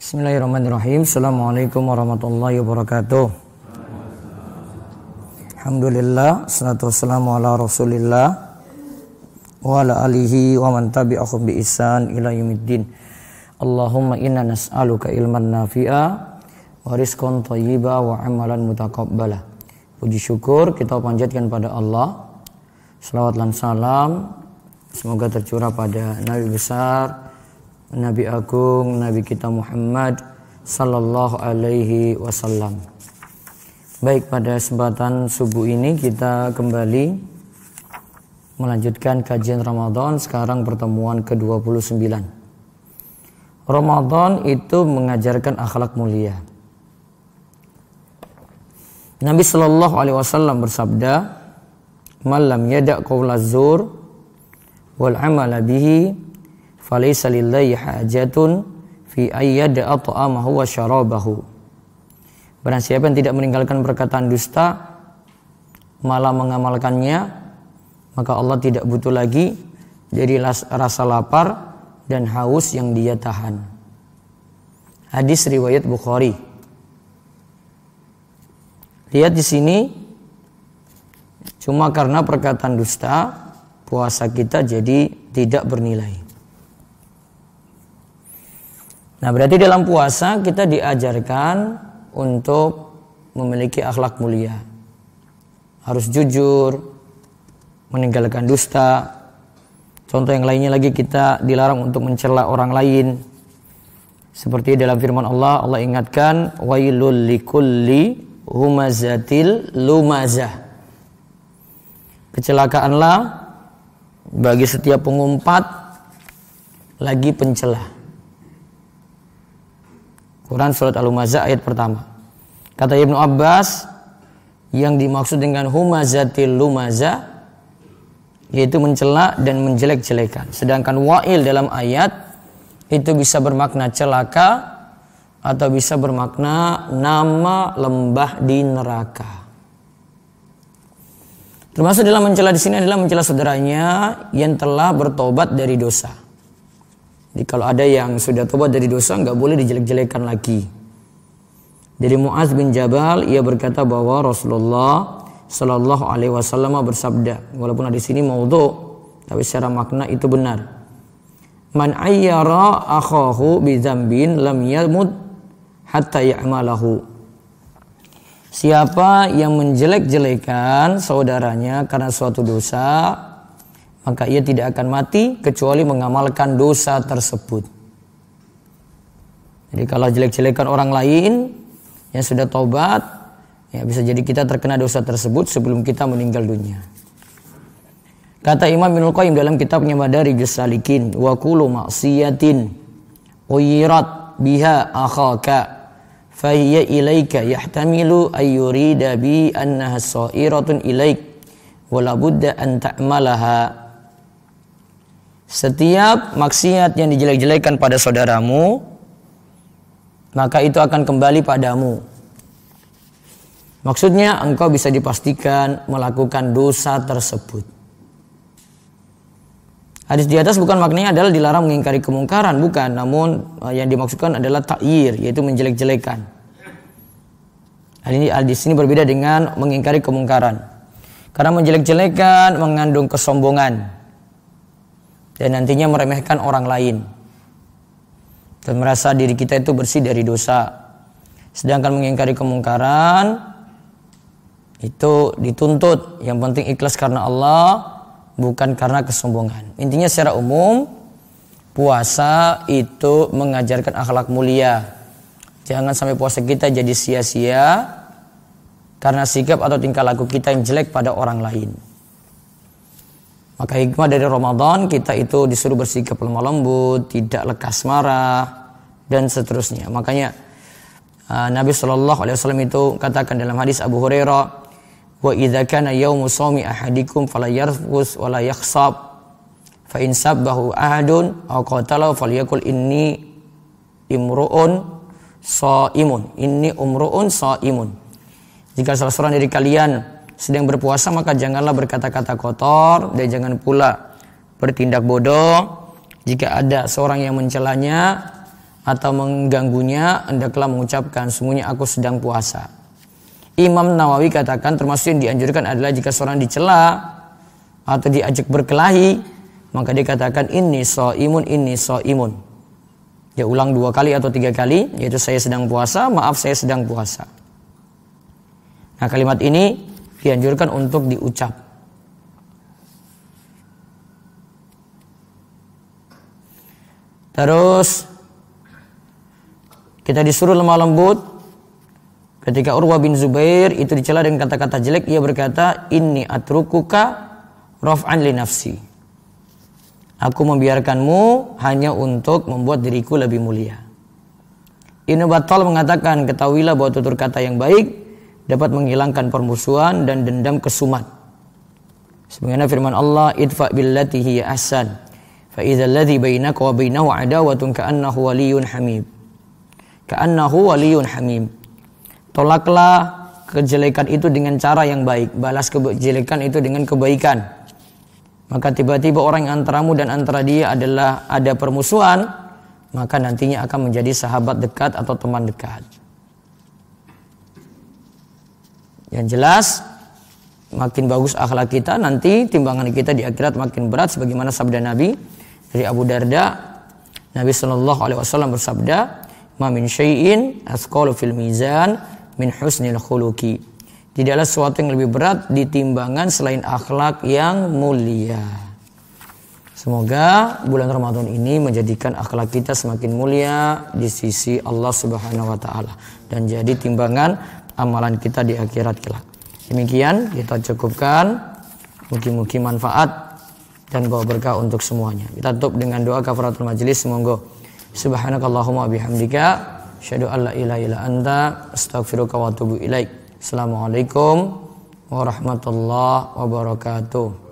Bismillahirrahmanirrahim. Assalamualaikum warahmatullahi wabarakatuh. Alhamdulillah, salatu wassalamu ala rasulillah wa ala alihi wa man tabi'ahum bi ihsan ila yaumiddin. Allahumma inna nas'aluka ilman nafi'a wa rizqan thayyiba wa amalan mutaqabbala. Puji syukur kita panjatkan pada Allah. Selawat dan salam semoga tercurah pada Nabi besar, Nabi agung, Nabi kita Muhammad sallallahu alaihi wasallam. Baik, pada kesempatan subuh ini kita kembali melanjutkan kajian Ramadan. Sekarang pertemuan ke-29. Ramadan itu mengajarkan akhlak mulia. Nabi sallallahu alaihi wasallam bersabda, "Man lam yada' qaulaz zur wal 'amala bihi falaysa lillahi hajatun fi ayyada'a ta'amahu wa syarabahu." Barang siapa yang tidak meninggalkan perkataan dusta malah mengamalkannya, maka Allah tidak butuh lagi dari rasa lapar dan haus yang dia tahan. Hadis riwayat Bukhari. Lihat di sini, cuma karena perkataan dusta puasa kita jadi tidak bernilai. Nah, berarti dalam puasa kita diajarkan untuk memiliki akhlak mulia. Harus jujur, meninggalkan dusta. Contoh yang lainnya lagi, kita dilarang untuk mencela orang lain. Seperti dalam firman Allah, Allah ingatkan, wailul likulli humazatil lumazah. Kecelakaanlah bagi setiap pengumpat lagi pencela. Quran surat Al-Humazah ayat pertama. Kata Ibnu Abbas, yang dimaksud dengan humazatil lumazah yaitu mencela dan menjelek-jelekan. Sedangkan wa'il dalam ayat itu bisa bermakna celaka atau bisa bermakna nama lembah di neraka. Termasuk dalam mencela di sini adalah mencela saudaranya yang telah bertobat dari dosa. Jadi kalau ada yang sudah tobat dari dosa, nggak boleh dijelek-jelekan lagi. Dari Mu'adz bin Jabal, ia berkata bahwa Rasulullah Sallallahu Alaihi Wasallam bersabda, walaupun di sini maudhu, tapi secara makna itu benar. Man ayyara akhahu bi dzambin lam yamut hatta ya'malahu. Siapa yang menjelek-jelekan saudaranya karena suatu dosa, maka ia tidak akan mati kecuali mengamalkan dosa tersebut. Jadi kalau jelek-jelekan orang lain yang sudah taubat, ya bisa jadi kita terkena dosa tersebut sebelum kita meninggal dunia. Kata Imam Ibnul Qayyim dalam kitabnya Madarijus Salikin, wa kullu ma'siyatin uyirat biha akhaka fahiya ilaika yahtamilu ayyurida bi annaha sa'iratun ilaik wala budda an ta'malaha. Setiap maksiat yang dijelek-jelekan pada saudaramu, maka itu akan kembali padamu. Maksudnya engkau bisa dipastikan melakukan dosa tersebut. Hadis di atas bukan maknanya adalah dilarang mengingkari kemungkaran, bukan. Namun yang dimaksudkan adalah ta'yir, yaitu menjelek-jelekan. Hadis ini berbeda dengan mengingkari kemungkaran. Karena menjelek-jelekan mengandung kesombongan dan nantinya meremehkan orang lain dan merasa diri kita itu bersih dari dosa. Sedangkan mengingkari kemungkaran itu dituntut yang penting ikhlas karena Allah, bukan karena kesombongan. Intinya secara umum, puasa itu mengajarkan akhlak mulia. Jangan sampai puasa kita jadi sia-sia karena sikap atau tingkah laku kita yang jelek pada orang lain. Maka hikmah dari Ramadan, kita itu disuruh bersikap lemah lembut, tidak lekas marah, dan seterusnya. Makanya Nabi SAW itu katakan dalam hadis Abu Hurairah, wa idza kana yaumu shaumi ahadikum fala yarfus wala yakhsab fa in sabbahu ahadun aw qatalahu falyakul inni umru'un shaimun. Jika salah seorang dari kalian sedang berpuasa, maka janganlah berkata-kata kotor dan jangan pula bertindak bodoh. Jika ada seorang yang mencelanya atau mengganggunya, hendaklah mengucapkan, sungguhnya aku sedang puasa. Imam Nawawi katakan termasuk yang dianjurkan adalah jika seorang dicela atau diajak berkelahi, maka dia katakan inni shaimun, inni shaimun. Dia ulang 2 kali atau 3 kali, yaitu saya sedang puasa, maaf saya sedang puasa. Nah, kalimat ini dianjurkan untuk diucap. Terus kita disuruh lemah lembut. Ketika Urwah bin Zubair itu dicela dengan kata-kata jelek, ia berkata, inni atrukuka raf'an li nafsi. Aku membiarkanmu hanya untuk membuat diriku lebih mulia. Ibnu Battal mengatakan, ketahuilah bahwa tutur kata yang baik dapat menghilangkan permusuhan dan dendam kesumat. Sebagaimana firman Allah, idfa billati hiya ahsan, fa idzal ladzi bainaka wa bainahu adawatun ka'annahu waliyyun hamim. Ka'annahu waliyyun hamim. Tolaklah kejelekan itu dengan cara yang baik, balas kejelekan itu dengan kebaikan. Maka tiba-tiba orang yang antaramu dan antara dia adalah ada permusuhan, maka nantinya akan menjadi sahabat dekat atau teman dekat. Yang jelas, makin bagus akhlak kita, nanti timbangan kita di akhirat makin berat. Sebagaimana sabda Nabi dari Abu Darda, Nabi SAW bersabda, ma min syai'in athqalu fil mizan min husnil khuluqi. Tidaklah sesuatu yang lebih berat di timbangan selain akhlak yang mulia. Semoga bulan Ramadan ini menjadikan akhlak kita semakin mulia di sisi Allah Subhanahu wa taala dan jadi timbangan amalan kita di akhirat kelak. Demikian kita cukupkan. Mugi-mugi manfaat dan bawa berkah untuk semuanya. Kita tutup dengan doa kafaratul majelis. Semoga subhanakallahumma bihamdika asyhadu an la ilaha illa anta astaghfiruka wa atubu ilaik. Assalamualaikum warahmatullahi wabarakatuh.